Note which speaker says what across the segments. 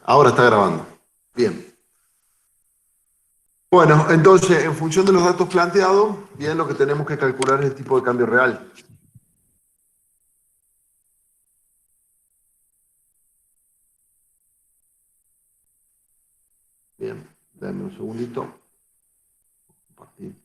Speaker 1: Ahora está grabando. Bien. Bueno, entonces, en función de los datos planteados, bien, lo que tenemos que calcular es el tipo de cambio real. Bien, dame un segundito. Compartir.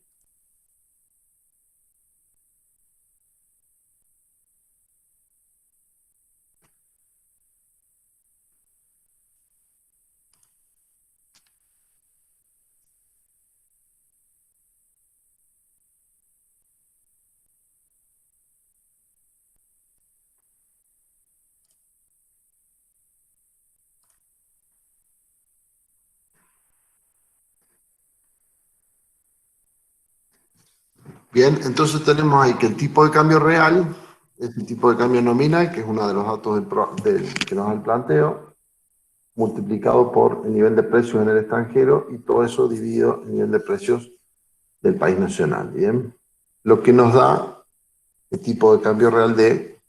Speaker 1: Bien, entonces tenemos ahí que el tipo de cambio real es el tipo de cambio nominal, que es uno de los datos que nos da el planteo, multiplicado por el nivel de precios en el extranjero y todo eso dividido en el nivel de precios del país nacional. Bien, lo que nos da el tipo de cambio real de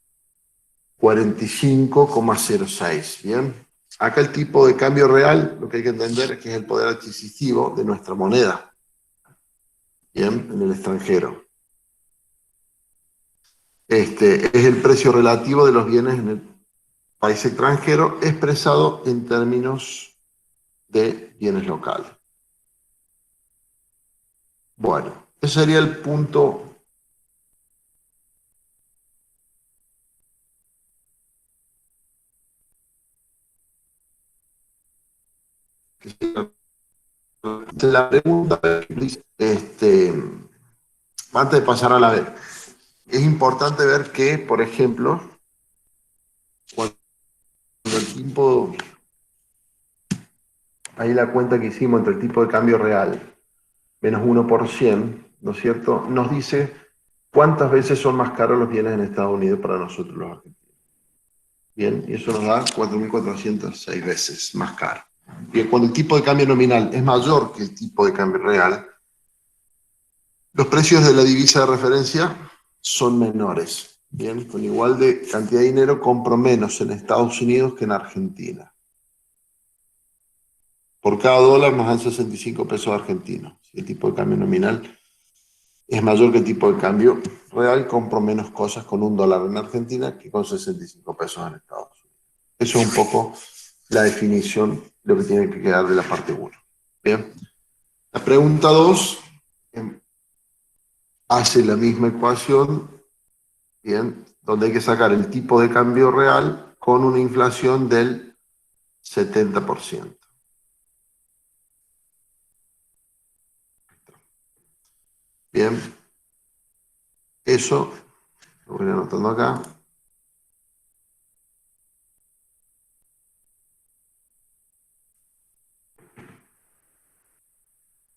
Speaker 1: 45,06. Bien, acá el tipo de cambio real, lo que hay que entender es que es el poder adquisitivo de nuestra moneda, bien, en el extranjero. Este es el precio relativo de los bienes en el país extranjero expresado en términos de bienes locales. Bueno, ese sería el punto la pregunta. Antes de pasar a la B, es importante ver que, por ejemplo, cuando el tipo, ahí la cuenta que hicimos entre el tipo de cambio real menos 1%, ¿no es cierto? Nos dice cuántas veces son más caros los bienes en Estados Unidos para nosotros los argentinos. Bien, y eso nos da 4.406 veces más caro. Bien, cuando el tipo de cambio nominal es mayor que el tipo de cambio real, los precios de la divisa de referencia son menores. Bien, con igual de cantidad de dinero compro menos en Estados Unidos que en Argentina. Por cada dólar nos dan 65 pesos argentinos. Si el tipo de cambio nominal es mayor que el tipo de cambio real, compro menos cosas con $1 en Argentina que con 65 pesos en Estados Unidos. Eso es un poco la definición de lo que tiene que quedar de la parte 1. Bien. La pregunta 2 hace la misma ecuación, bien, donde hay que sacar el tipo de cambio real con una inflación del 70%. Bien, eso lo voy anotando acá.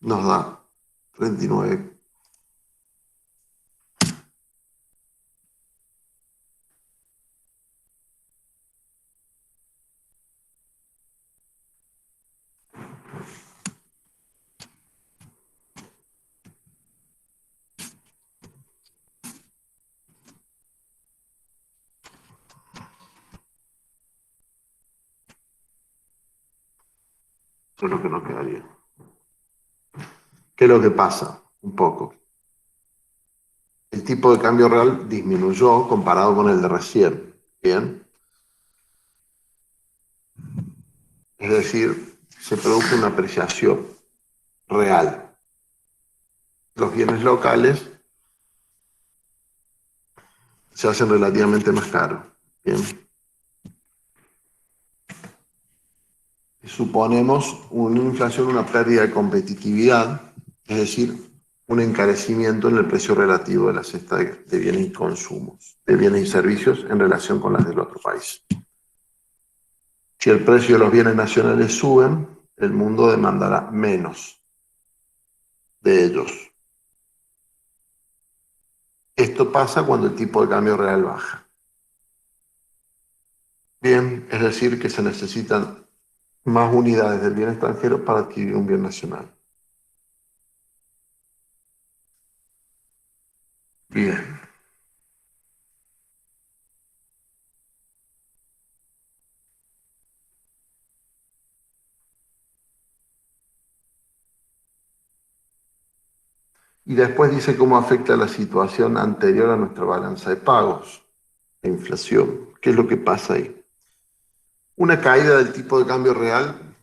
Speaker 1: Nos da 39. Eso es lo que nos quedaría. ¿Qué es lo que pasa? Un poco. El tipo de cambio real disminuyó comparado con el de recién. Bien. Es decir, se produjo una apreciación real. Los bienes locales se hacen relativamente más caros. Bien. Y suponemos una inflación, una pérdida de competitividad, es decir, un encarecimiento en el precio relativo de la cesta de bienes y consumos, de bienes y servicios en relación con las del otro país. Si el precio de los bienes nacionales suben, el mundo demandará menos de ellos. Esto pasa cuando el tipo de cambio real baja. Bien, es decir, que se necesitan más unidades del bien extranjero para adquirir un bien nacional. Bien. Y después dice cómo afecta la situación anterior a nuestra balanza de pagos, la inflación. ¿Qué es lo que pasa ahí? Una caída del tipo de cambio real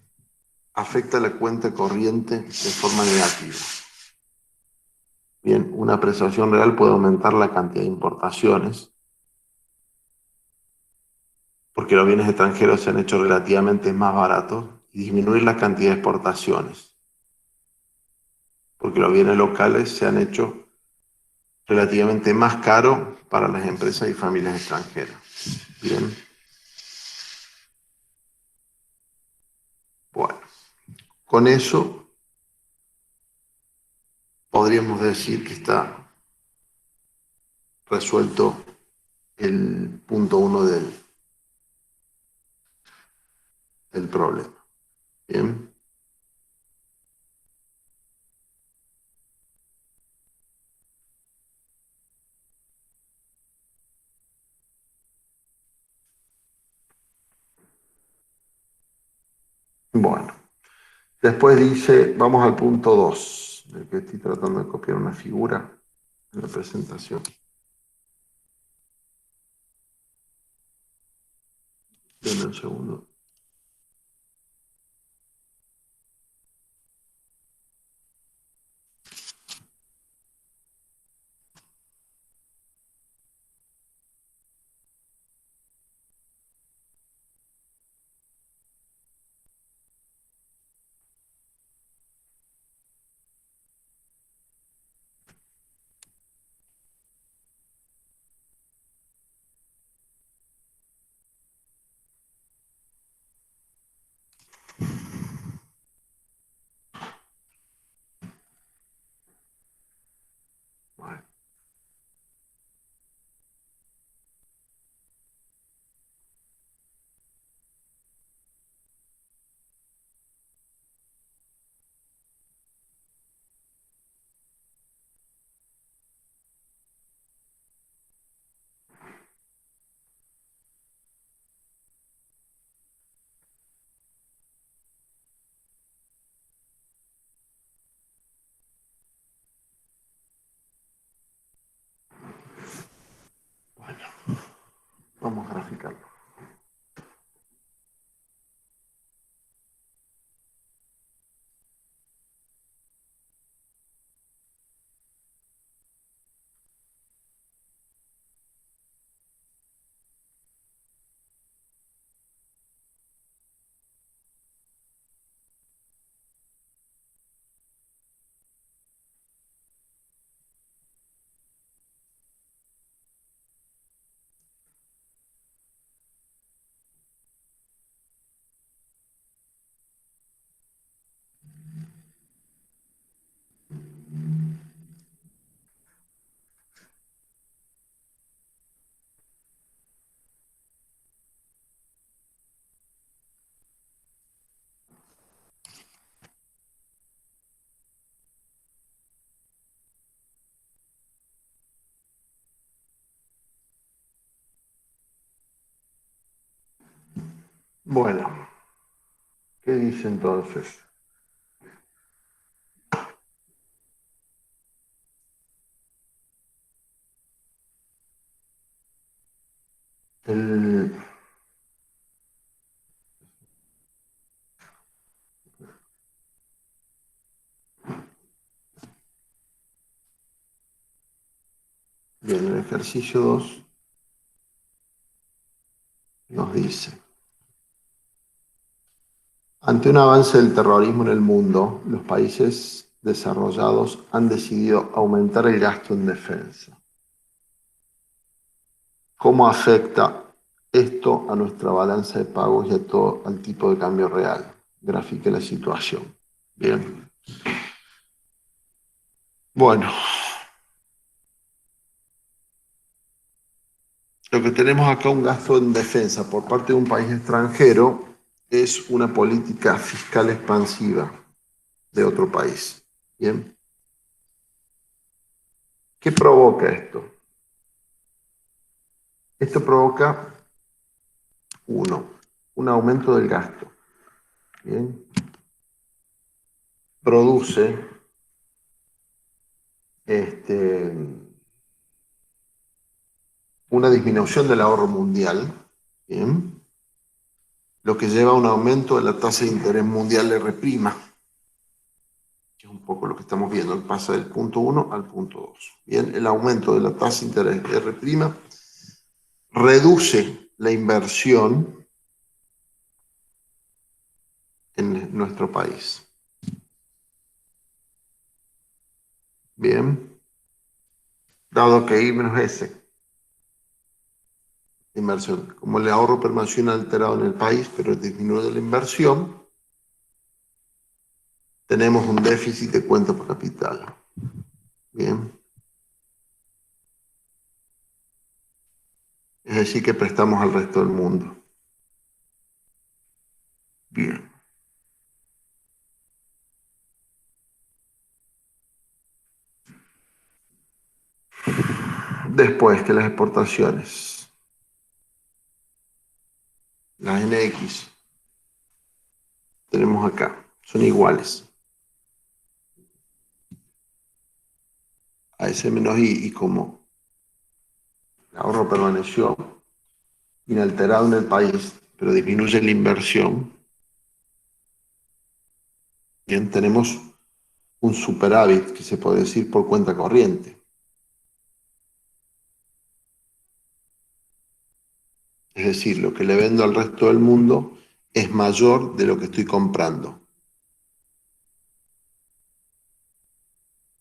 Speaker 1: afecta la cuenta corriente de forma negativa. Bien, una apreciación real puede aumentar la cantidad de importaciones, porque los bienes extranjeros se han hecho relativamente más baratos, y disminuir la cantidad de exportaciones, porque los bienes locales se han hecho relativamente más caros para las empresas y familias extranjeras. Bien, bueno, con eso podríamos decir que está resuelto el punto uno del problema. Bien. Bueno, después dice, vamos al punto 2, del que estoy tratando de copiar una figura en la presentación. Denme un segundo. Bueno, bueno, vamos a graficarlo. Bueno, ¿qué dice entonces? El, bien, el ejercicio 2 nos dice, ante un avance del terrorismo en el mundo, los países desarrollados han decidido aumentar el gasto en defensa. ¿Cómo afecta esto a nuestra balanza de pagos y a todo al tipo de cambio real? Grafique la situación. Bien. Bueno, lo que tenemos acá, un gasto en defensa por parte de un país extranjero, es una política fiscal expansiva de otro país. Bien. ¿Qué provoca esto? Esto provoca, uno, un aumento del gasto. Bien. Produce este, una disminución del ahorro mundial, ¿bien? Lo que lleva a un aumento de la tasa de interés mundial R', que es un poco lo que estamos viendo, pasa del punto 1 al punto 2. Bien, el aumento de la tasa de interés R' reduce la inversión en nuestro país. Bien, dado que I menos S, inversión, como el ahorro permaneció inalterado en el país, pero disminuye la inversión, tenemos un déficit de cuenta por capital. Bien, es decir, que prestamos al resto del mundo. Bien. Después que las exportaciones, las NX, tenemos acá, son iguales a S menos I, y como el ahorro permaneció inalterado en el país, pero disminuye la inversión, bien, tenemos un superávit que se puede decir por cuenta corriente. Es decir, lo que le vendo al resto del mundo es mayor de lo que estoy comprando.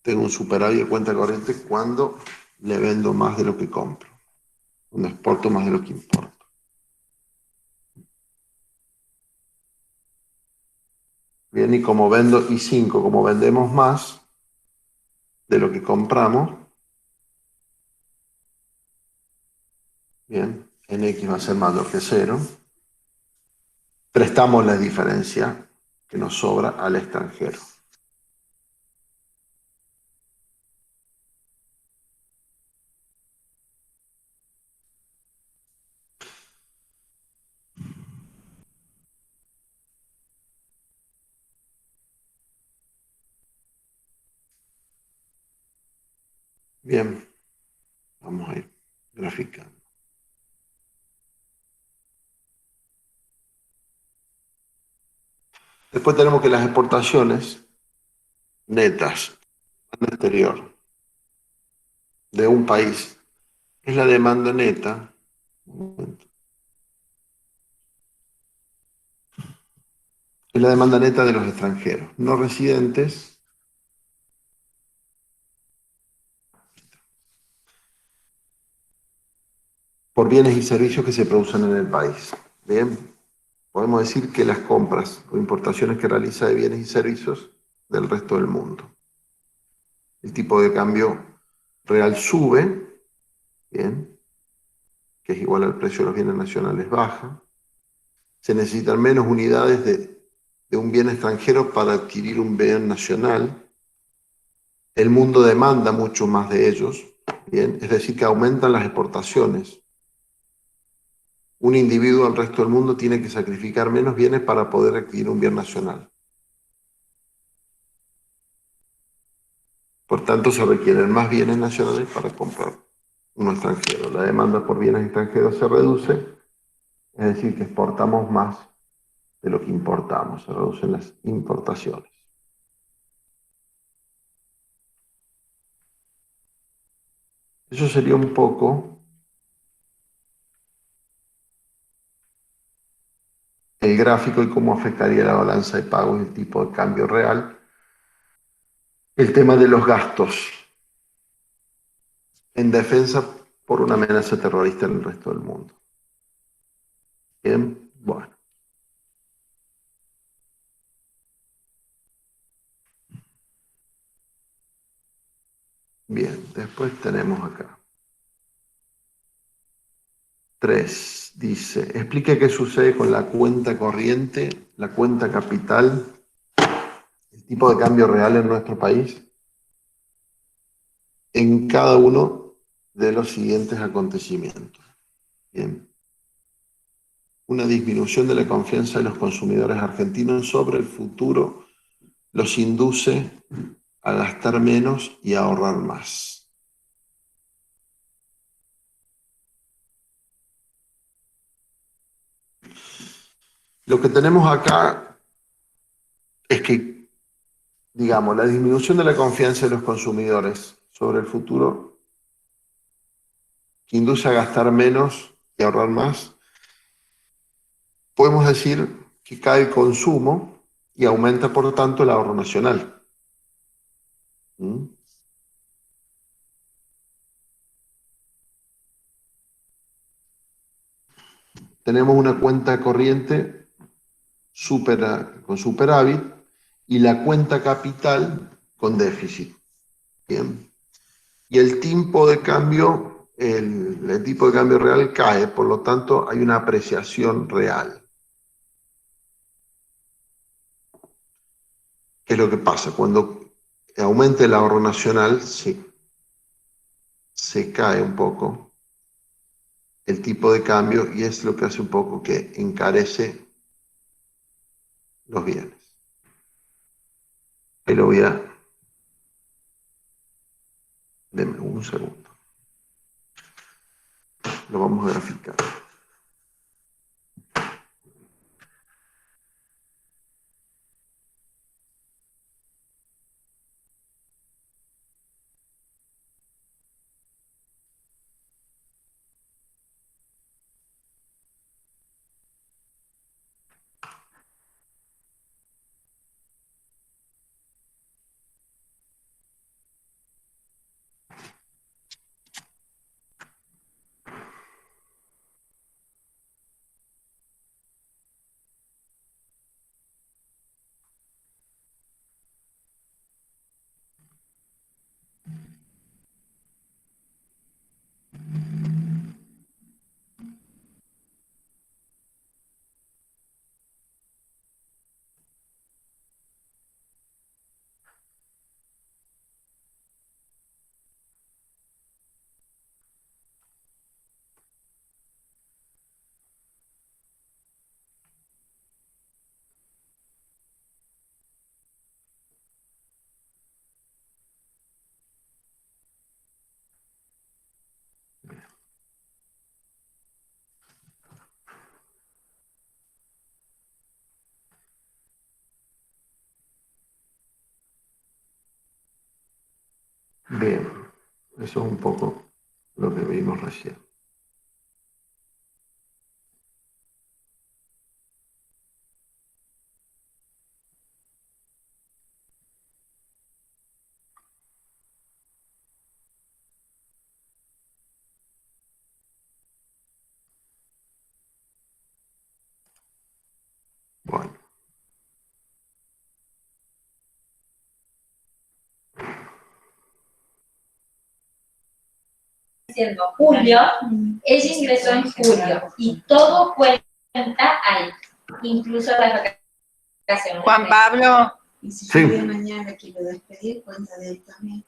Speaker 1: Tengo un superávit de cuenta corriente cuando le vendo más de lo que compro, cuando exporto más de lo que importo. Bien, y como vendo I5, como vendemos más de lo que compramos, bien, NX va a ser mayor que 0. Prestamos la diferencia que nos sobra al extranjero. Bien, vamos a ir graficando. Después tenemos que las exportaciones netas al exterior de un país es la demanda neta, es la demanda neta de los extranjeros no residentes por bienes y servicios que se producen en el país. Bien, podemos decir que las compras o importaciones que realiza de bienes y servicios del resto del mundo. El tipo de cambio real sube, bien, que es igual al precio de los bienes nacionales baja. Se necesitan menos unidades de un bien extranjero para adquirir un bien nacional. El mundo demanda mucho más de ellos, bien, es decir, que aumentan las exportaciones. Un individuo al resto del mundo tiene que sacrificar menos bienes para poder adquirir un bien nacional. Por tanto, se requieren más bienes nacionales para comprar uno extranjero. La demanda por bienes extranjeros se reduce, es decir, que exportamos más de lo que importamos, se reducen las importaciones. Eso sería un poco el gráfico y cómo afectaría la balanza de pagos y el tipo de cambio real. El tema de los gastos en defensa por una amenaza terrorista en el resto del mundo. Bien, bueno. Bien, después tenemos acá. 3. Dice, explique qué sucede con la cuenta corriente, la cuenta capital, el tipo de cambio real en nuestro país, en cada uno de los siguientes acontecimientos. Bien. Una disminución de la confianza de los consumidores argentinos sobre el futuro los induce a gastar menos y a ahorrar más. Lo que tenemos acá es que, digamos, la disminución de la confianza de los consumidores sobre el futuro, que induce a gastar menos y ahorrar más, podemos decir que cae el consumo y aumenta, por lo tanto, el ahorro nacional. ¿Mm? Tenemos una cuenta corriente con superávit y la cuenta capital con déficit. Bien. Y el tipo de cambio, el tipo de cambio real cae, por lo tanto hay una apreciación real. ¿Qué es lo que pasa? Cuando aumenta el ahorro nacional, se cae un poco el tipo de cambio y es lo que hace un poco que encarece los bienes. Ahí lo voy a... Deme un segundo. Lo vamos a graficar. Bien, eso es un poco lo que vimos recién. Bueno,
Speaker 2: diciendo julio, ella ingresó en julio y todo cuenta ahí, incluso las vacaciones.
Speaker 3: Juan Pablo.
Speaker 4: Y si
Speaker 1: Sí.
Speaker 4: yo de mañana quiero despedir, cuenta de él también.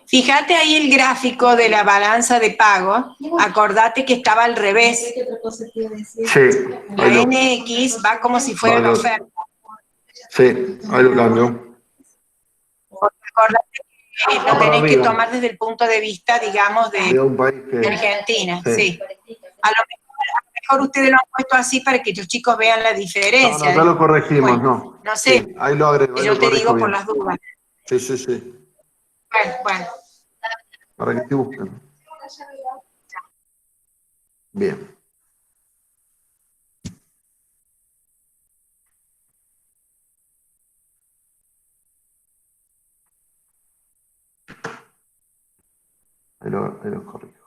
Speaker 3: Fíjate ahí el gráfico de la balanza de pago. Acordate que estaba al revés.
Speaker 4: ¿Qué otra cosa te iba a decir?
Speaker 1: sí,
Speaker 3: La NX va como si fuera la oferta.
Speaker 1: Sí, ahí lo cambio.
Speaker 3: Acordate que lo
Speaker 1: para
Speaker 3: tenés que
Speaker 1: arriba.
Speaker 3: tomar desde el punto de vista, digamos,
Speaker 1: De
Speaker 3: de
Speaker 1: un país que...
Speaker 3: Argentina.
Speaker 1: Sí.
Speaker 3: Sí. A lo mejor ustedes lo han puesto así para que los chicos vean la
Speaker 1: No,
Speaker 3: diferencia.
Speaker 1: no, ya lo corregimos,
Speaker 3: Bueno,
Speaker 1: no.
Speaker 3: no sé.
Speaker 1: Sí, ahí lo agrego, ahí
Speaker 3: Yo
Speaker 1: lo
Speaker 3: te
Speaker 1: corrijo
Speaker 3: digo por
Speaker 1: bien.
Speaker 3: las dudas.
Speaker 1: Sí, sí, sí.
Speaker 3: Bueno.
Speaker 1: Para que te busquen. Bien. Ahí lo corrijo.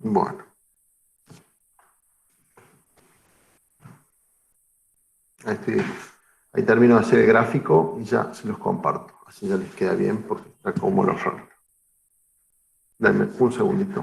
Speaker 1: Bueno. Ahí termino de hacer el gráfico y ya se los comparto. Así ya les queda bien porque está como los roles. Denme un segundito.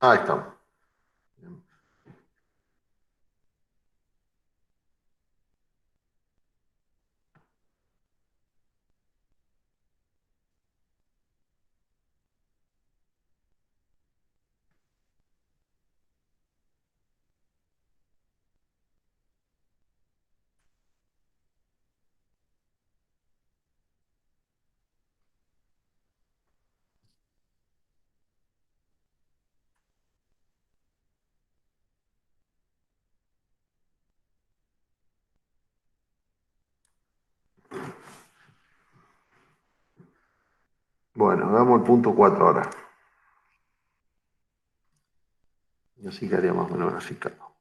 Speaker 1: Ahí estamos. Bueno, hagamos el punto 4 ahora. Y así quedaría más o menos graficado.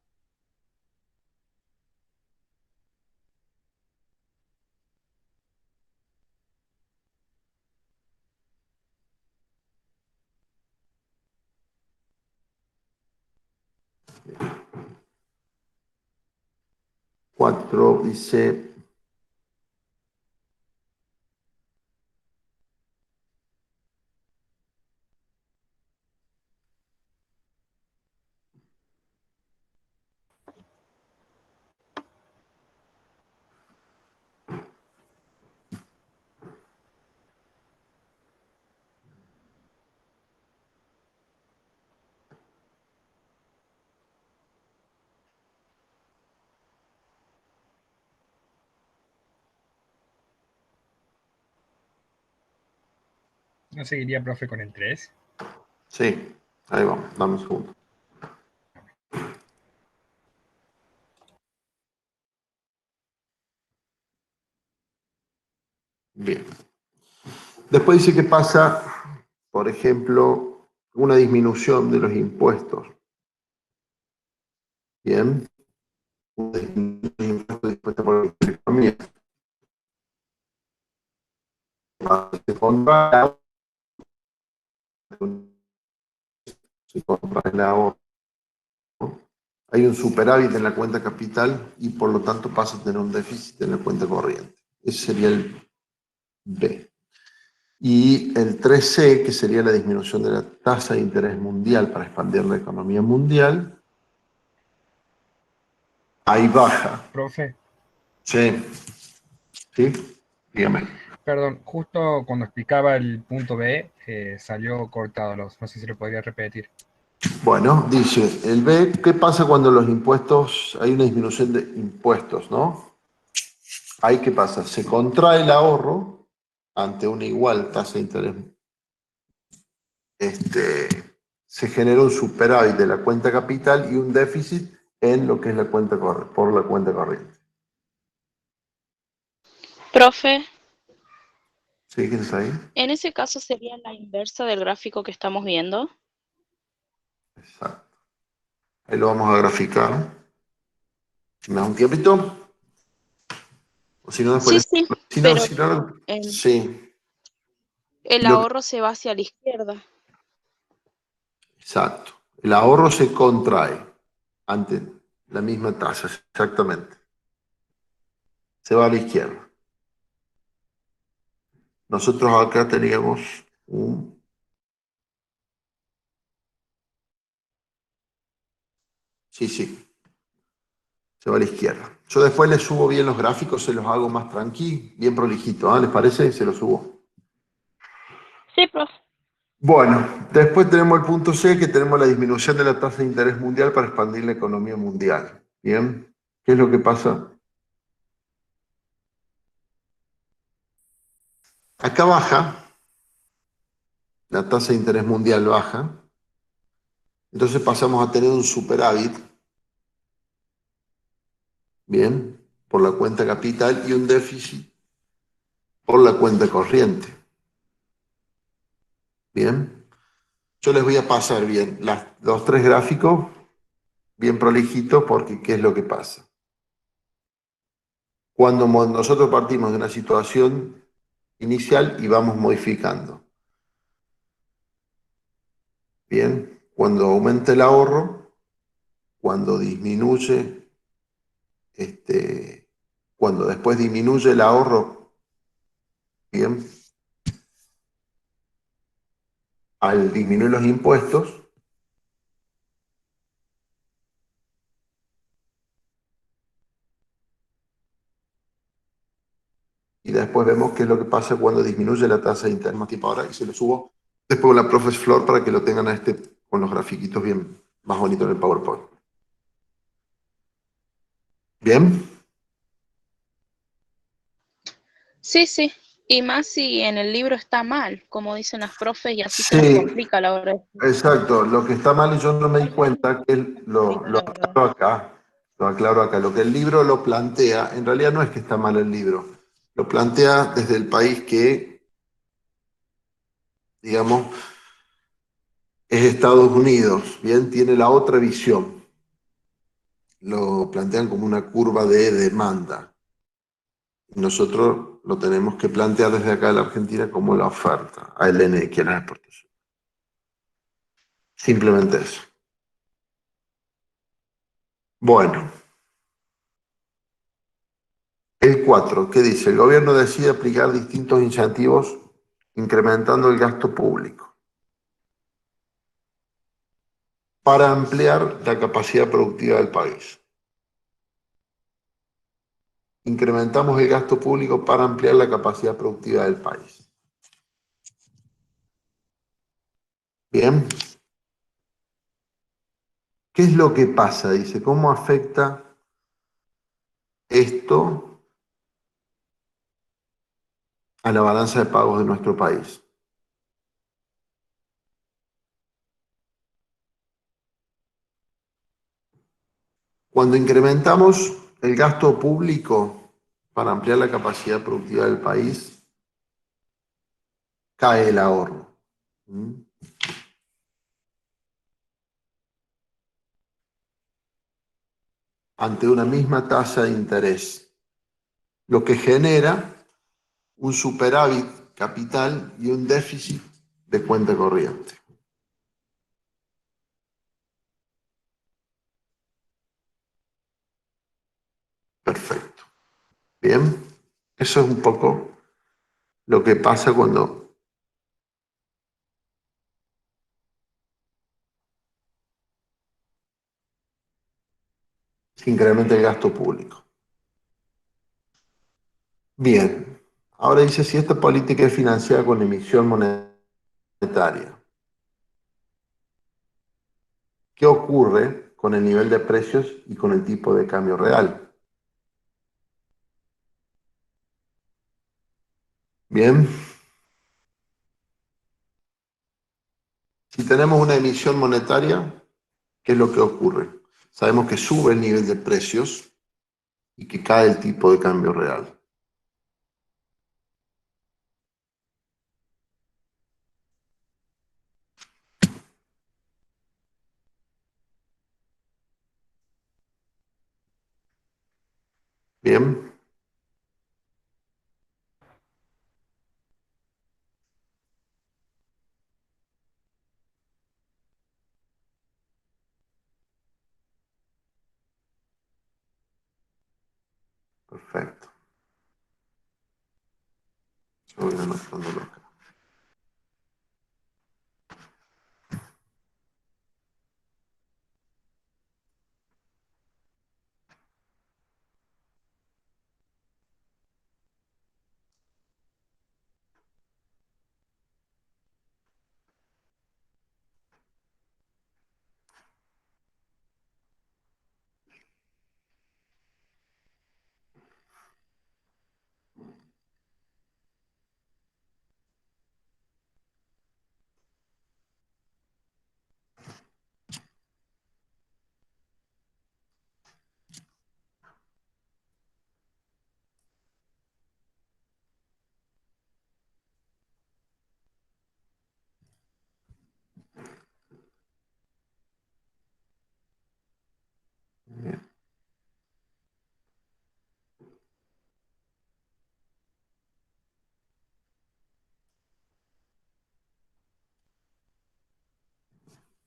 Speaker 1: Cuatro dice,
Speaker 5: ¿No seguiría, profe, con el 3?
Speaker 1: sí, ahí vamos, dame un segundo. Bien. Después dice que pasa, por ejemplo, una disminución de los impuestos. Bien. Una disminución de los impuestos dispuesta por la economía. Se compra el ahorro. Hay un superávit en la cuenta capital y por lo tanto pasa a tener un déficit en la cuenta corriente. Ese sería el B. Y el 3C, que sería la disminución de la tasa de interés mundial para expandir la economía mundial, ahí baja.
Speaker 5: Profe,
Speaker 1: Sí, sí, dígame.
Speaker 5: perdón, justo cuando explicaba el punto B, salió cortado. No sé si lo podría repetir.
Speaker 1: Bueno, dice, el B, ¿qué pasa cuando los impuestos, hay una disminución de impuestos, ¿no? Ahí, ¿qué pasa? Se contrae el ahorro ante una igual tasa de interés. Se genera un superávit de la cuenta capital y un déficit en lo que es la cuenta por la cuenta corriente.
Speaker 6: Profe,
Speaker 1: ¿Sí? ¿Quién está ahí?
Speaker 6: en ese caso sería la inversa del gráfico que estamos viendo.
Speaker 1: Exacto. Ahí lo vamos a graficar. ¿Me da un tiempito? O si no, después
Speaker 6: Sí, sí,
Speaker 1: Si no,
Speaker 6: pero
Speaker 1: si no,
Speaker 6: el,
Speaker 1: sí.
Speaker 6: el
Speaker 1: Lo que-
Speaker 6: ahorro se va hacia la izquierda.
Speaker 1: exacto. El ahorro se contrae ante la misma tasa, exactamente. Se va a la izquierda. Nosotros acá teníamos un... Sí, sí, se va a la izquierda. Yo después les subo bien los gráficos, se los hago más tranqui, bien prolijito, ¿ah? ¿Les parece? Se los subo.
Speaker 6: Sí, profe.
Speaker 1: Bueno, después tenemos el punto C, que tenemos la disminución de la tasa de interés mundial para expandir la economía mundial. ¿Bien? ¿Qué es lo que pasa? Acá baja, la tasa de interés mundial baja, entonces pasamos a tener un superávit, ¿bien? Por la cuenta capital y un déficit por la cuenta corriente. ¿Bien? Yo les voy a pasar bien los tres gráficos, bien prolijitos, porque ¿qué es lo que pasa? Cuando nosotros partimos de una situación inicial y vamos modificando. Bien, cuando aumenta el ahorro, cuando disminuye, cuando después disminuye el ahorro, bien, al disminuir los impuestos, y después vemos qué es lo que pasa cuando disminuye la tasa de interés más tiempo ahora, y se lo subo después con la profe Flor para que lo tengan a con los grafiquitos bien más bonitos en el PowerPoint. ¿Bien?
Speaker 6: Sí, sí. Y más si en el libro está mal, como dicen las profes, y así se nos
Speaker 1: Sí,
Speaker 6: complica a la hora de...
Speaker 1: exacto. Lo que está mal y yo no me di cuenta, que lo aclaro acá. Lo aclaro acá. Lo que el libro lo plantea, en realidad no es que está mal el libro. Lo plantea desde el país que, digamos, es Estados Unidos. Bien, tiene la otra visión. Lo plantean como una curva de demanda. Nosotros lo tenemos que plantear desde acá de la Argentina como la oferta, ALN, que es la exportación. Simplemente eso. Bueno, el 4, ¿qué dice? El gobierno decide aplicar distintos incentivos incrementando el gasto público para ampliar la capacidad productiva del país. Incrementamos el gasto público para ampliar la capacidad productiva del país. Bien. ¿Qué es lo que pasa? Dice, ¿cómo afecta esto a la balanza de pagos de nuestro país? Cuando incrementamos el gasto público para ampliar la capacidad productiva del país, cae el ahorro. ¿Mm? Ante una misma tasa de interés, lo que genera un superávit capital y un déficit de cuenta corriente. Perfecto. Bien, eso es un poco lo que pasa cuando se incrementa el gasto público. Bien, ahora dice si esta política es financiada con emisión monetaria. ¿Qué ocurre con el nivel de precios y con el tipo de cambio real? Bien, si tenemos una emisión monetaria, ¿qué es lo que ocurre? Sabemos que sube el nivel de precios y que cae el tipo de cambio real. Bien, perfecto. Yo voy anotándolo acá. Bien.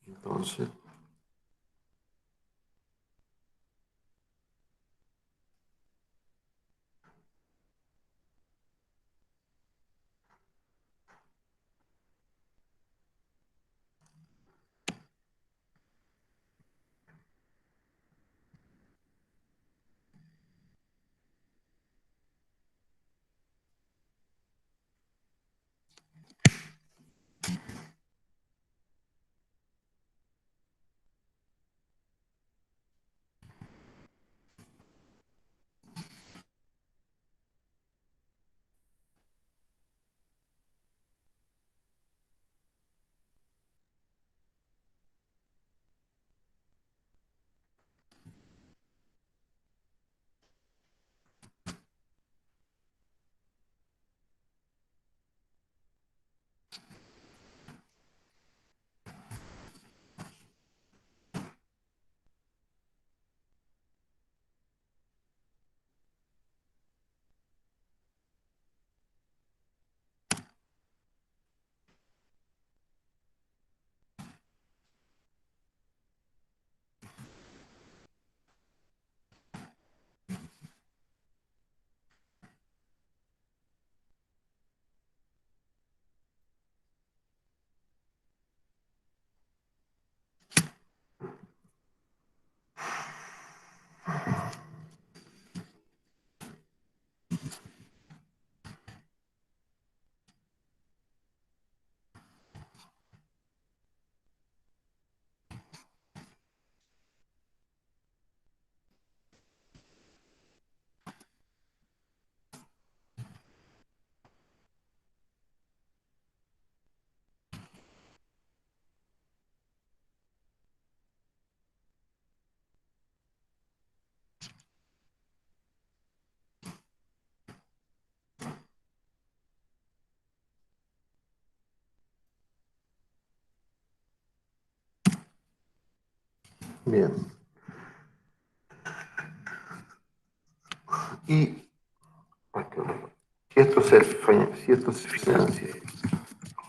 Speaker 1: Entonces, Bien. Y si esto se financia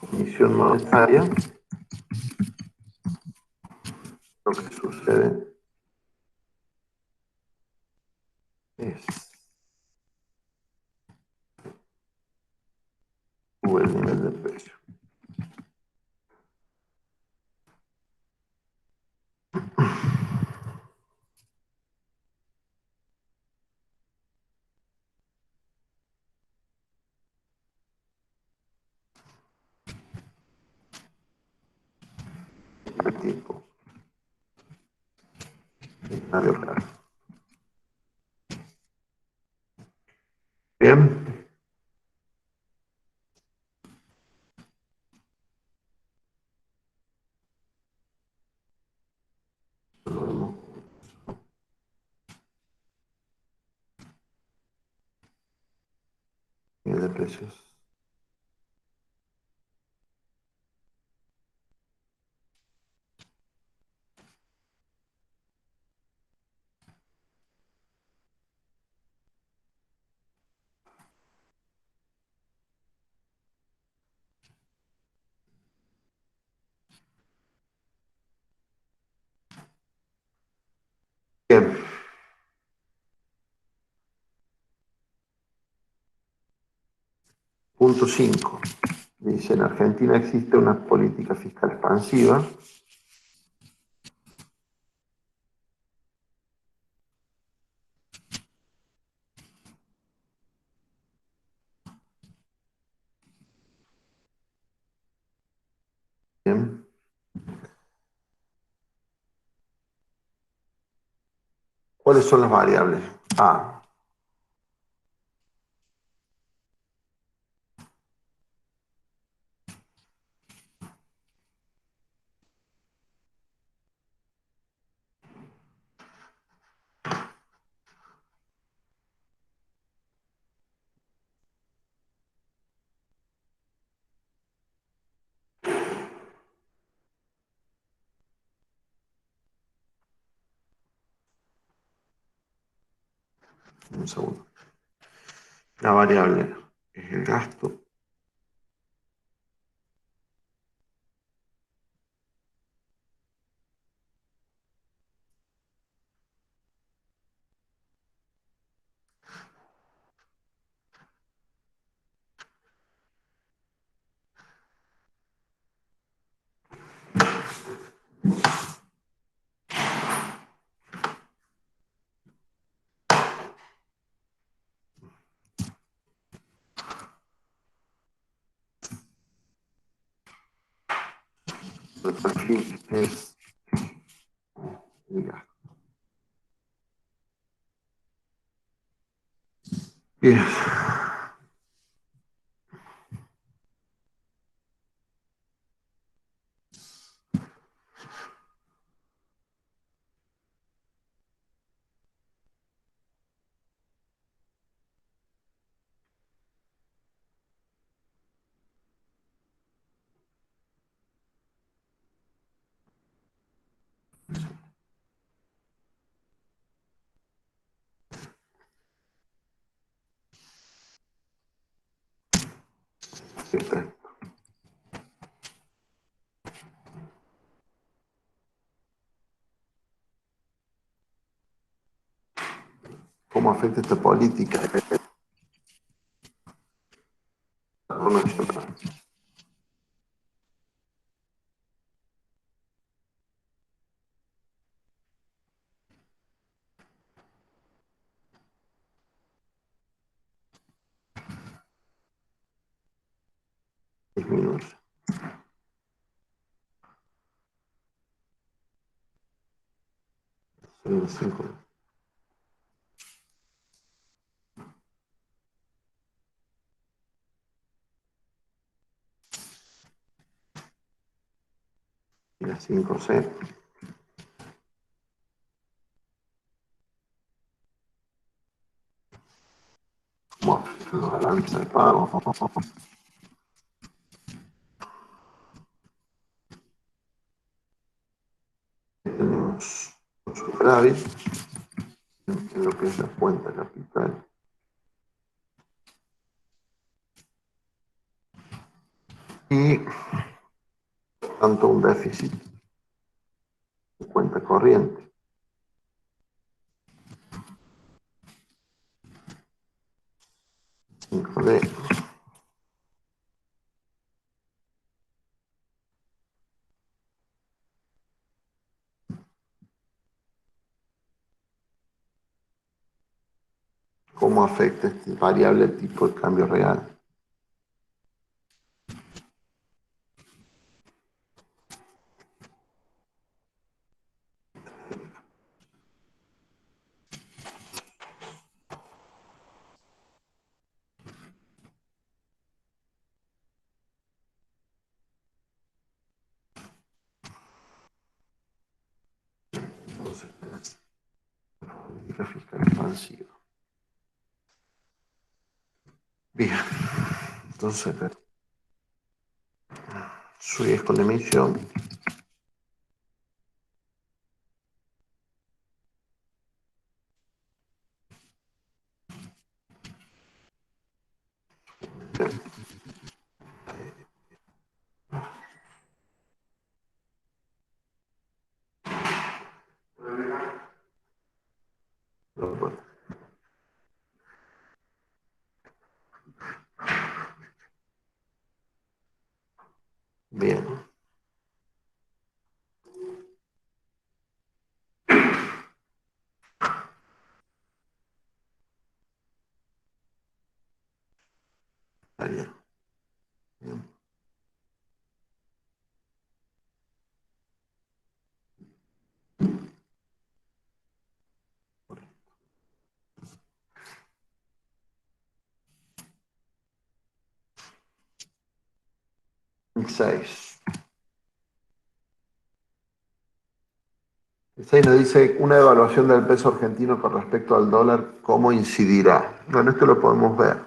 Speaker 1: con emisión monetaria, lo que sucede es sube el nivel de precio. El tiempo. Nadie real. Bien. Nivel de precios. Bien. Punto 5. Dice, en Argentina existe una política fiscal expansiva. Bien. ¿Cuáles son las variables? A. Un segundo. La variable es el gasto. El perfil es el gasto. Bien. Perfecto. ¿Cómo afecta esta política? Nacional. 10 minutos. Son 5. Y las 5C. Bueno, la balanza de pago. Tenemos superávit en lo que es la cuenta capital. Y tanto un déficit de cuenta corriente. De cómo afecta este variable el tipo de cambio real. Entonces, política fiscal expansiva. Bien, entonces, su riesgo de emisión. Bien. Bien. 6. El 6 nos dice una evaluación del peso argentino con respecto al dólar, ¿cómo incidirá? Bueno, esto lo podemos ver.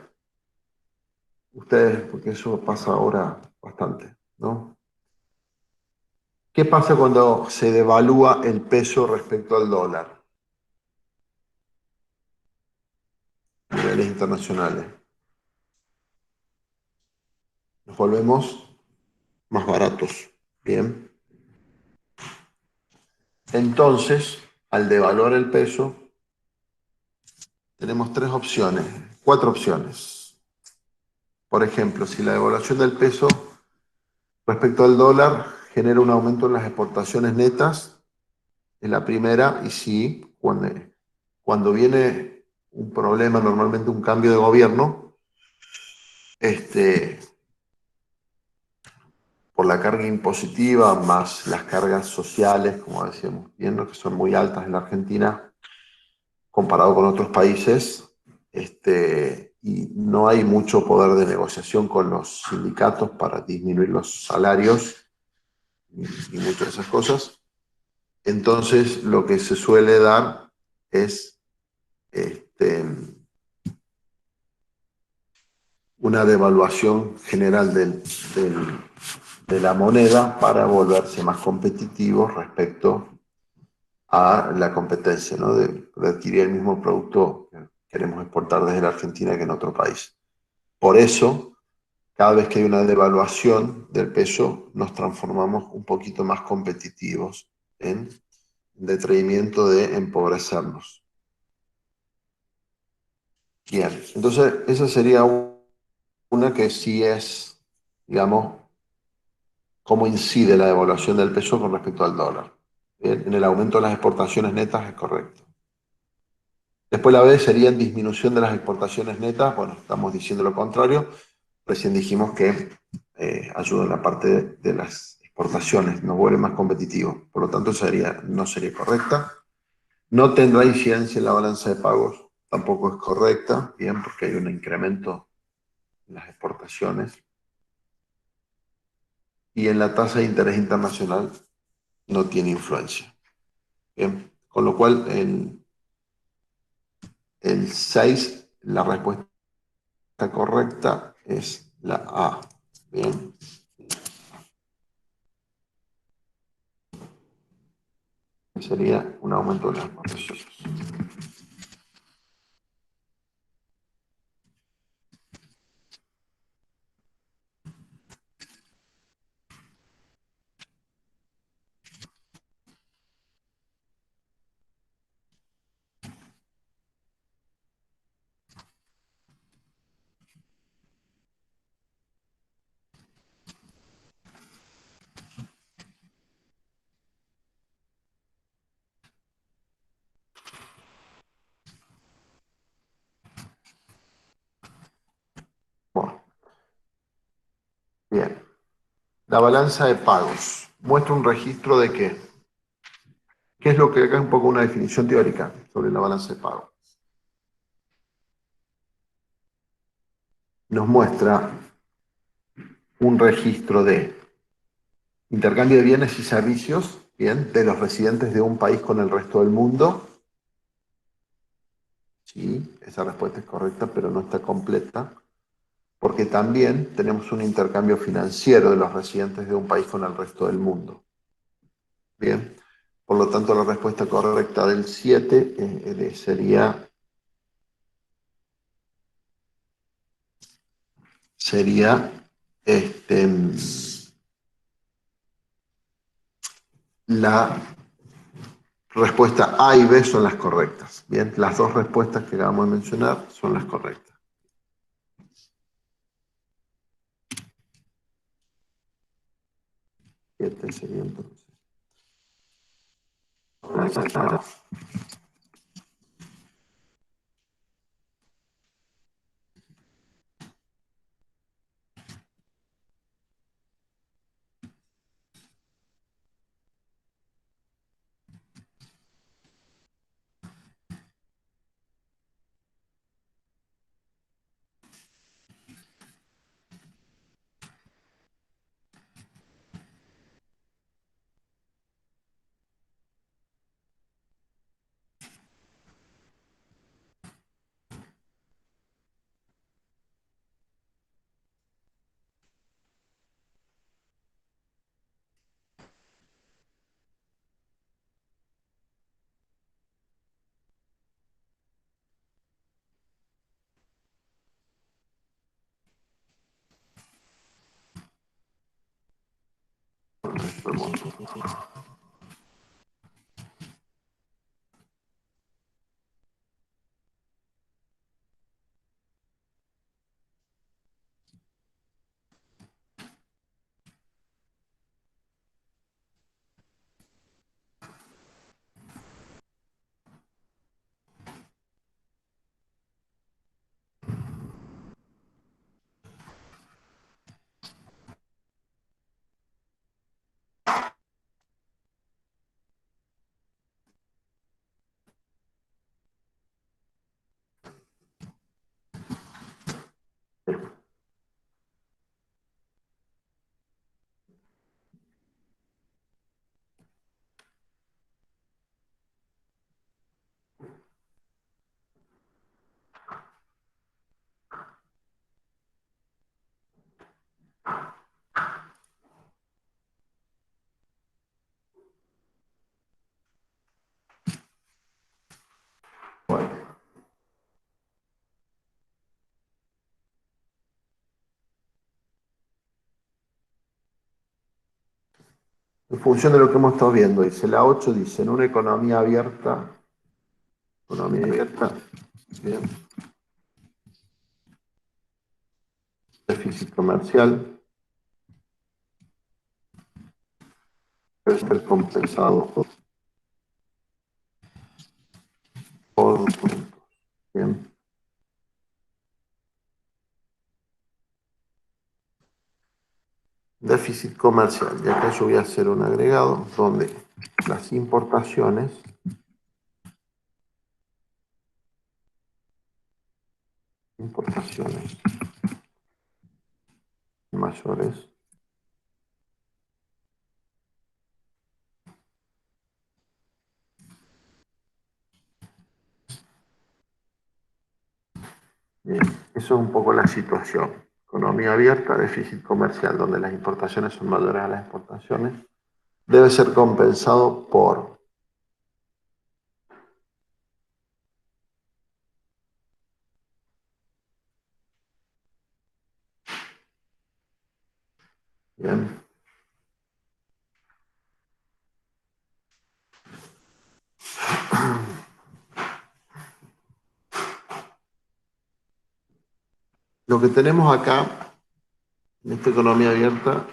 Speaker 1: Ustedes, porque eso pasa ahora bastante, ¿no? ¿Qué pasa cuando se devalúa el peso respecto al dólar? A niveles internacionales. Nos volvemos más baratos. Bien. Entonces, al devaluar el peso, tenemos 4 opciones. Por ejemplo, si la devaluación del peso respecto al dólar genera un aumento en las exportaciones netas, es la primera, y sí, cuando viene un problema, normalmente un cambio de gobierno, por la carga impositiva más las cargas sociales, como decíamos bien, ¿no? Que son muy altas en la Argentina, comparado con otros países, y no hay mucho poder de negociación con los sindicatos para disminuir los salarios y muchas de esas cosas. Entonces, lo que se suele dar es una devaluación general de la moneda para volverse más competitivos respecto a la competencia, ¿no? De adquirir el mismo producto que queremos exportar desde la Argentina que en otro país. Por eso, cada vez que hay una devaluación del peso, nos transformamos un poquito más competitivos en detrimento de empobrecernos. Bien, entonces esa sería una que sí es, digamos, cómo incide la devaluación del peso con respecto al dólar. Bien, en el aumento de las exportaciones netas es correcto. Después la B sería en disminución de las exportaciones netas. Bueno, estamos diciendo lo contrario. Recién dijimos que ayuda en la parte de las exportaciones, nos vuelve más competitivos. Por lo tanto, no sería correcta. No tendrá incidencia en la balanza de pagos, tampoco es correcta, bien, porque hay un incremento en las exportaciones. Y en la tasa de interés internacional no tiene influencia. Bien, con lo cual el 6, la respuesta correcta es la A. Bien. que sería un aumento de las exportaciones. Bueno, bien. La balanza de pagos muestra un registro de qué. ¿Qué es lo que acá es un poco una definición teórica sobre la balanza de pagos? Nos muestra un registro de intercambio de bienes y servicios, bien, de los residentes de un país con el resto del mundo. Sí, esa respuesta es correcta, pero no está completa, porque también tenemos un intercambio financiero de los residentes de un país con el resto del mundo. Bien, por lo tanto la respuesta correcta del 7 sería la respuesta A y B son las correctas. Bien, las dos respuestas que acabamos de mencionar son las correctas. Siete sería entonces. Bueno. En función de lo que hemos estado viendo, dice la 8, dice, en una economía abierta, bien, déficit comercial debe ser compensado por puntos. Bien. Déficit comercial, y acá yo voy a hacer un agregado donde las importaciones mayores bien, eso es un poco la situación. Economía abierta, déficit comercial, donde las importaciones son mayores a las exportaciones, debe ser compensado por Bien. Lo que tenemos acá en esta economía abierta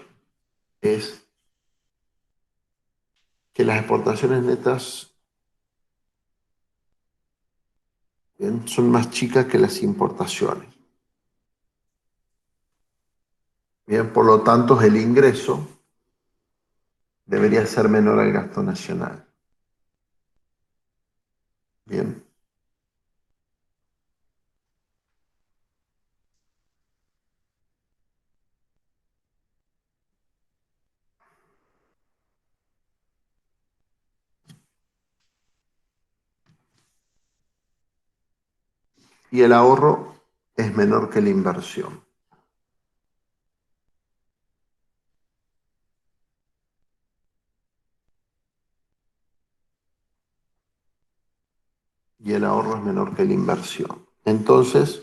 Speaker 1: es que las exportaciones netas, bien, son más chicas que las importaciones. Bien, por lo tanto, el ingreso debería ser menor al gasto nacional. Bien. Y el ahorro es menor que la inversión. Y el ahorro es menor que la inversión. Entonces,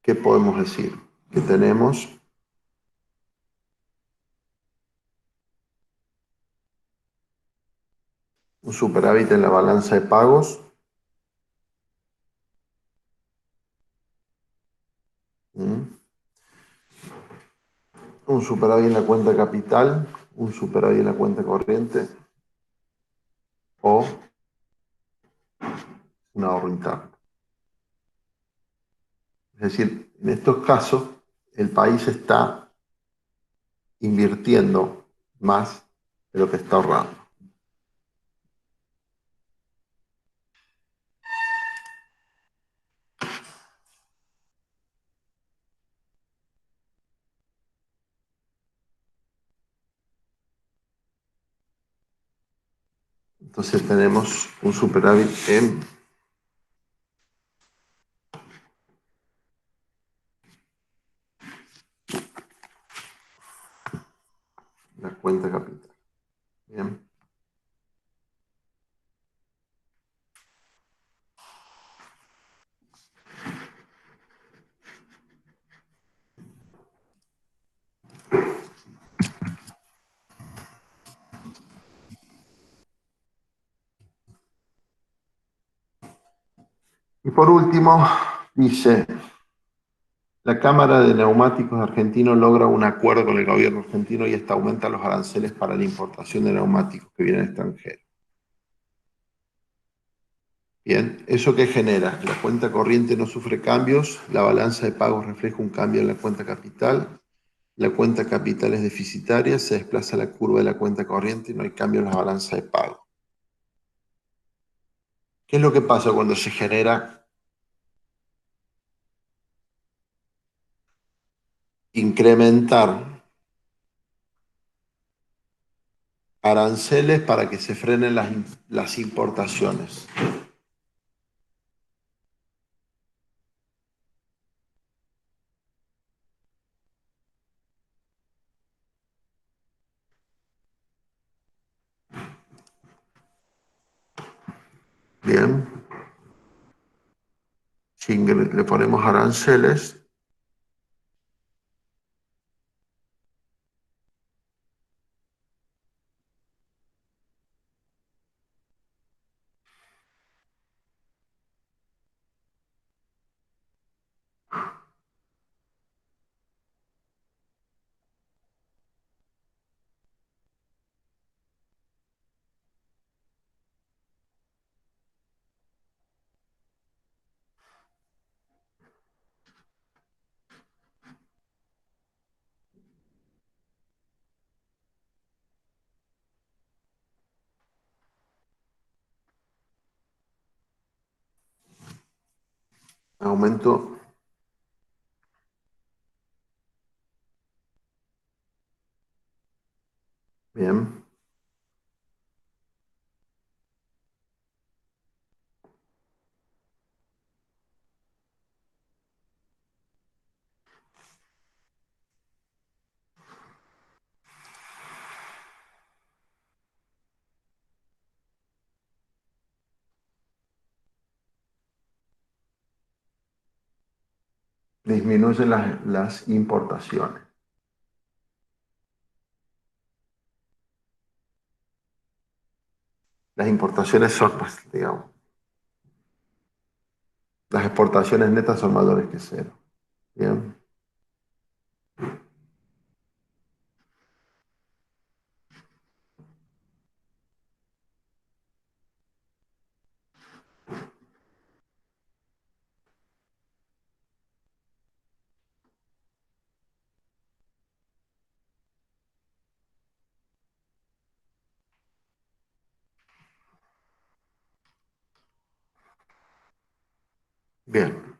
Speaker 1: ¿qué podemos decir? Que tenemos un superávit en la balanza de pagos, ¿m? Un superávit en la cuenta capital, un superávit en la cuenta corriente o un ahorro interno. Es decir, en estos casos, el país está invirtiendo más de lo que está ahorrando. Entonces tenemos un superávit en la cuenta capital. Bien. Y por último, dice, la Cámara de Neumáticos Argentino logra un acuerdo con el gobierno argentino y esta aumenta los aranceles para la importación de neumáticos que vienen extranjeros. Bien, ¿eso qué genera? La cuenta corriente no sufre cambios, la balanza de pagos refleja un cambio en la cuenta capital, la cuenta capital es deficitaria, se desplaza la curva de la cuenta corriente y no hay cambio en la balanza de pago. ¿Qué es lo que pasa cuando se genera incrementar aranceles para que se frenen las importaciones? Bien, si le ponemos aranceles, aumento, bien, disminuyen las importaciones. Las importaciones son, pues, digamos, las exportaciones netas son mayores que cero. Bien. Bien.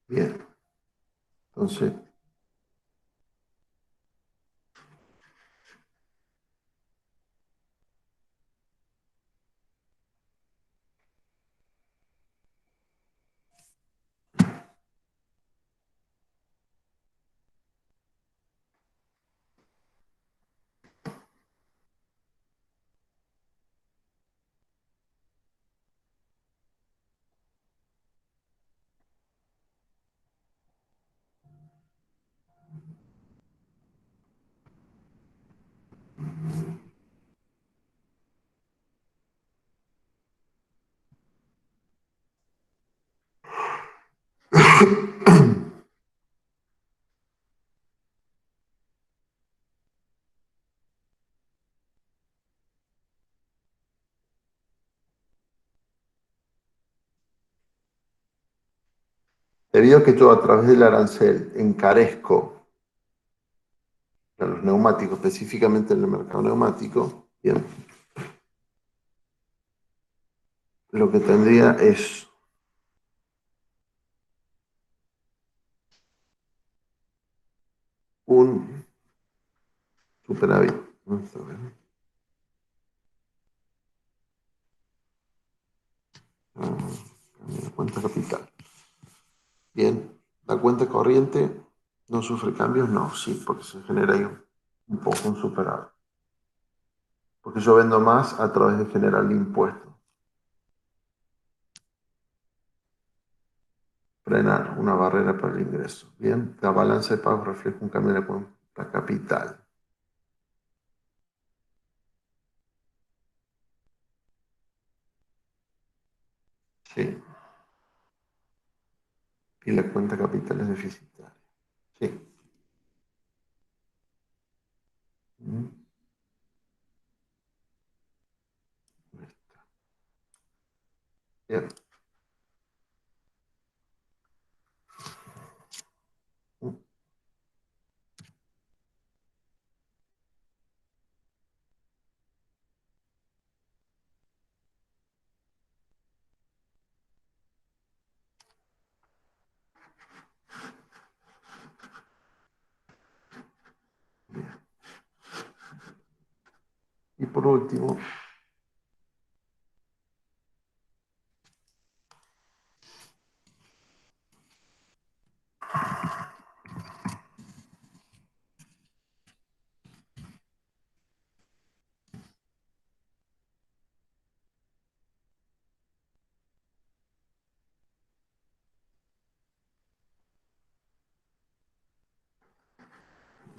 Speaker 1: Bien. Entonces, debido a que yo a través del arancel encarezco a los neumáticos, específicamente en el mercado neumático, bien, lo que tendría es un superávit. Vamos a ver. La cuenta capital. Bien, la cuenta corriente no sufre cambios, no, sí, porque se genera ahí un poco un superávit. Porque yo vendo más a través de generar el impuesto. Frenar una barrera para el ingreso. Bien, la balanza de pagos refleja un cambio en la cuenta capital. Sí, y la cuenta capital es deficitaria. Sí. Mm. Bien. Mm. Y por último,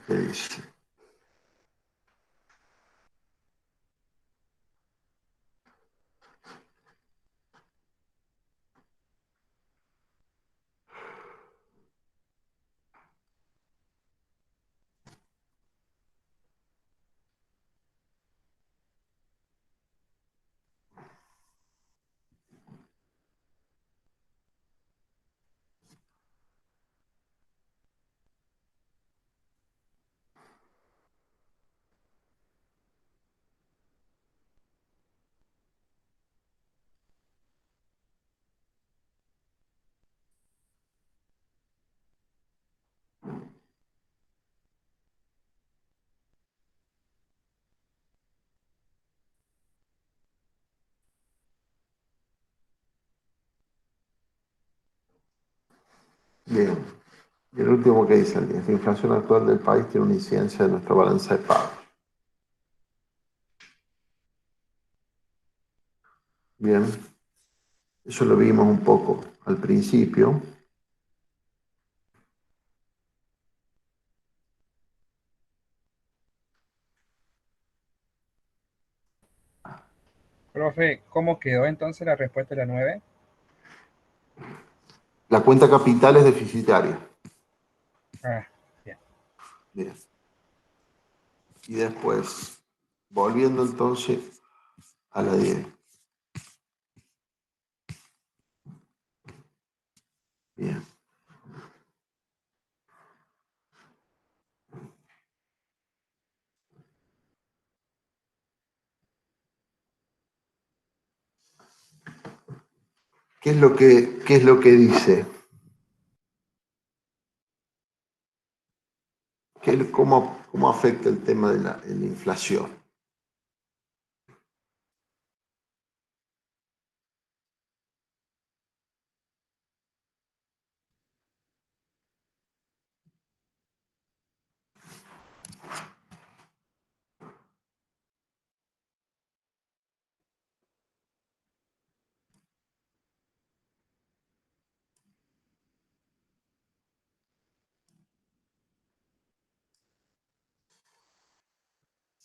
Speaker 1: ¿qué dice? Bien. Y el último que dice, la inflación actual del país tiene una incidencia en nuestra balanza de pagos. Bien. Eso lo vimos un poco al principio.
Speaker 5: Profe, ¿cómo quedó entonces la respuesta de la 9?
Speaker 1: La cuenta capital es deficitaria.
Speaker 5: Ah, bien.
Speaker 1: Bien. Y después, volviendo entonces a la 10. Bien. ¿Qué es lo que dice? ¿Cómo afecta el tema de la inflación?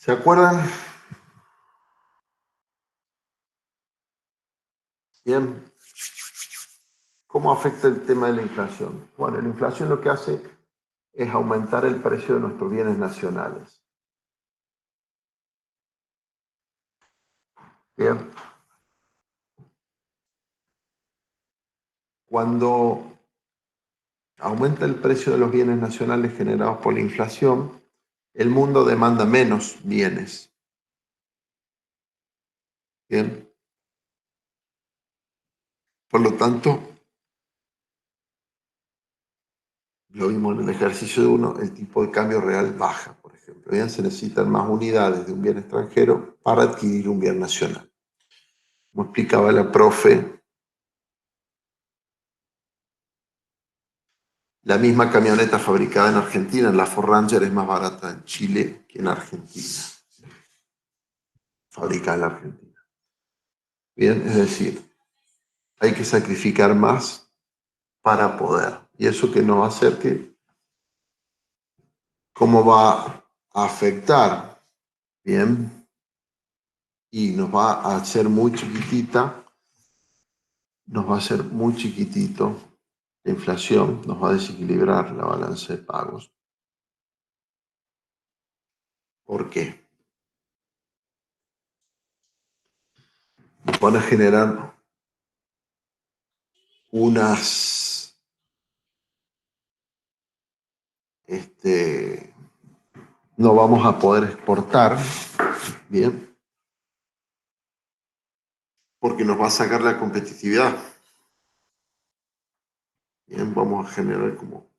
Speaker 1: ¿Se acuerdan? Bien. ¿Cómo afecta el tema de la inflación? Bueno, la inflación lo que hace es aumentar el precio de nuestros bienes nacionales. Bien. Cuando aumenta el precio de los bienes nacionales generados por la inflación, el mundo demanda menos bienes. Bien. Por lo tanto, lo vimos en el ejercicio de 1, el tipo de cambio real baja, por ejemplo. Bien, se necesitan más unidades de un bien extranjero para adquirir un bien nacional. Como explicaba la profe, la misma camioneta fabricada en Argentina, la Ford Ranger, es más barata en Chile que en Argentina. Fabricada en la Argentina. Bien, es decir, hay que sacrificar más para poder. Y eso que nos va a hacer que, ¿cómo va a afectar? Bien, y nos va a hacer muy chiquitita, nos va a hacer muy chiquitito la inflación, nos va a desequilibrar la balanza de pagos. ¿Por qué? Nos van a generar unas no vamos a poder exportar, bien, porque nos va a sacar la competitividad. Bien, vamos a generar como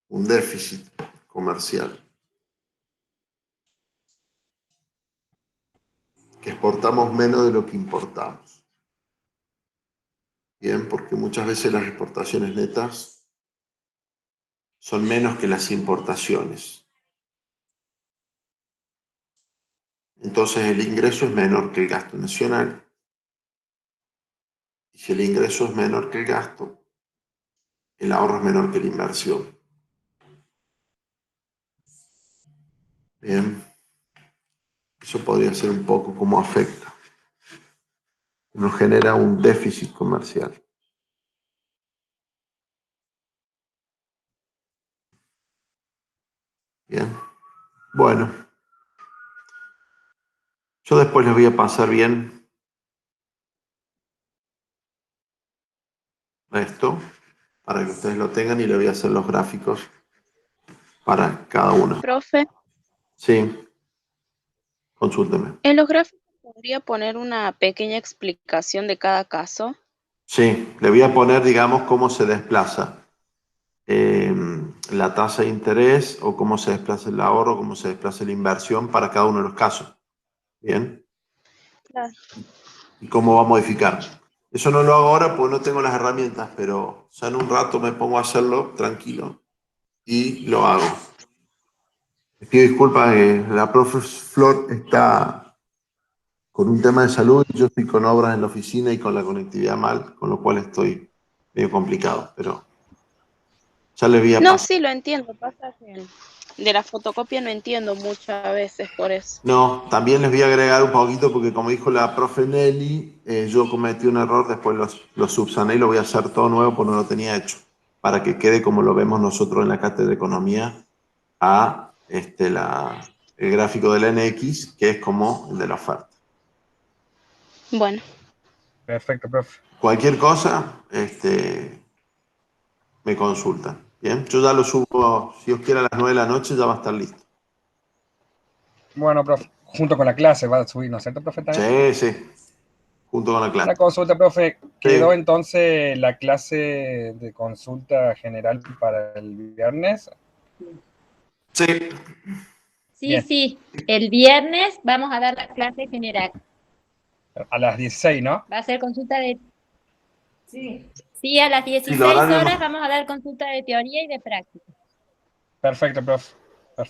Speaker 1: un déficit comercial. Que exportamos menos de lo que importamos. Bien, porque muchas veces las exportaciones netas son menos que las importaciones. Entonces el ingreso es menor que el gasto nacional. Y si el ingreso es menor que el gasto, el ahorro es menor que la inversión. Bien, eso podría ser un poco cómo afecta. Nos genera un déficit comercial. Bien, bueno, yo después les voy a pasar bien esto para que ustedes lo tengan y les voy a hacer los gráficos para cada uno.
Speaker 6: Profe,
Speaker 1: Sí, consúlteme.
Speaker 6: en los gráficos podría poner una pequeña explicación de cada caso.
Speaker 1: Sí, le voy a poner, digamos, cómo se desplaza la tasa de interés o cómo se desplaza el ahorro, cómo se desplaza la inversión para cada uno de los casos. Bien.
Speaker 6: Claro.
Speaker 1: Y cómo va a modificar. Eso no lo hago ahora porque no tengo las herramientas, pero ya en un rato me pongo a hacerlo tranquilo y lo hago. Les pido disculpas, la profe Flor está con un tema de salud, yo estoy con obras en la oficina y con la conectividad mal, con lo cual estoy medio complicado, pero ya les voy a
Speaker 6: No,
Speaker 1: pasar.
Speaker 6: sí, lo entiendo. Pasa que de la fotocopia no entiendo muchas veces por eso.
Speaker 1: No, también les voy a agregar un poquito porque como dijo la profe Nelly, yo cometí un error, después lo subsané y lo voy a hacer todo nuevo porque no lo tenía hecho, para que quede como lo vemos nosotros en la cátedra de economía, a el gráfico del NX, que es como el de la oferta.
Speaker 6: Bueno,
Speaker 5: Perfecto, profe.
Speaker 1: Cualquier cosa, me consultan. Bien, yo ya lo subo, si os quiere, a las 9 de la noche ya va a estar listo.
Speaker 5: Bueno, profe, junto con la clase va a subir, ¿no es cierto, profe? También.
Speaker 1: Sí, sí, junto con la clase.
Speaker 5: Una consulta, profe. ¿Quedó
Speaker 1: Sí.
Speaker 5: entonces la clase de consulta general para el viernes?
Speaker 1: Sí,
Speaker 2: Sí,
Speaker 5: Bien.
Speaker 2: sí. El viernes vamos a dar la clase general.
Speaker 5: A las 16, ¿no?
Speaker 2: Va a ser consulta de... Sí, a las
Speaker 1: sí, el
Speaker 2: 16
Speaker 1: horario
Speaker 2: horas
Speaker 1: no.
Speaker 2: vamos a dar consulta de teoría y de práctica.
Speaker 5: Perfecto, profe.